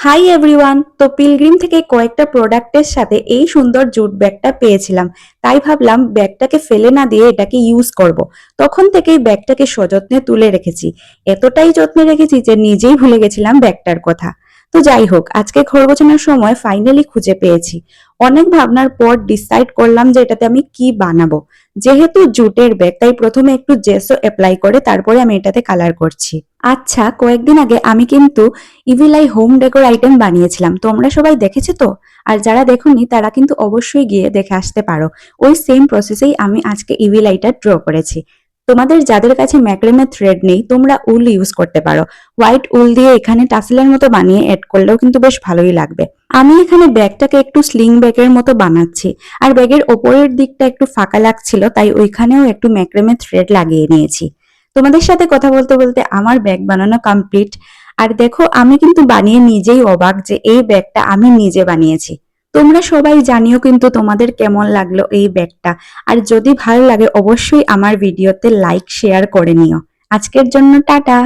Hi everyone, তো pilgrim থেকে কয়েকটা প্রোডাক্টের সাথে এই সুন্দর জুট ব্যাগটা পেয়েছিলাম। তাই ভাবলাম ব্যাগটাকে ফেলে না দিয়ে এটাকে ইউজ করব। তখন থেকেই ব্যাগটাকে সযত্নে তুলে রেখেছি। এতটাই যত্নে রেখেছি যে নিজেই ভুলে গেছিলাম ব্যাগটার কথা। তো যাই হোক, আজকে ঘর গোছানোর সময় ফাইনালি খুঁজে পেয়েছি। অনেক ভাবনার পর ডিসাইড করলাম যে এটাতে আমি কি বানাবো। যেহেতু জুটের ব্যাগ, তাই প্রথমে একটু জেসো অ্যাপ্লাই করে তারপরে আমি এটাতে কালার করছি। আচ্ছা, কয়েকদিন আগে আমি কিন্তু ইভিলাই হোম ডেকোর আইটেম বানিয়েছিলাম, তোমরা সবাই দেখেছো তো? আর যারা দেখোনি তারা কিন্তু অবশ্যই গিয়ে দেখে আসতে পারো। ওই সেম প্রসেসেই আমি আজকে ইভিলাইটা ড্র করেছি। তোমাদের যাদের কাছে ম্যাক্রেমে থ্রেড নেই, তোমরা উল ইউজ করতে পারো। হোয়াইট উল দিয়ে এখানে টাসেলের মতো বানিয়ে এড করলেও কিন্তু বেশ ভালোই লাগবে। আমি এখানে ব্যাগটাকে একটু স্লিং ব্যাগের মতো বানাচ্ছি। আর ব্যাগের ওপরের দিকটা একটু ফাঁকা লাগছিল, তাই ওইখানেও একটু ম্যাক্রেমে থ্রেড লাগিয়ে নিয়েছি। তোমাদের সাথে কথা বলতে বলতে আমার ব্যাগ বানানো কমপ্লিট। আর দেখো, আমি কিন্তু বানিয়ে নিজেই অবাক যে এই ব্যাগটা আমি নিজে বানিয়েছি। তোমরা সবাই জানিও কিন্তু তোমাদের কেমন লাগলো এই ব্যাগটা। আর যদি ভালো লাগে অবশ্যই আমার ভিডিওতে লাইক শেয়ার করে নিও। আজকের জন্য টাটা।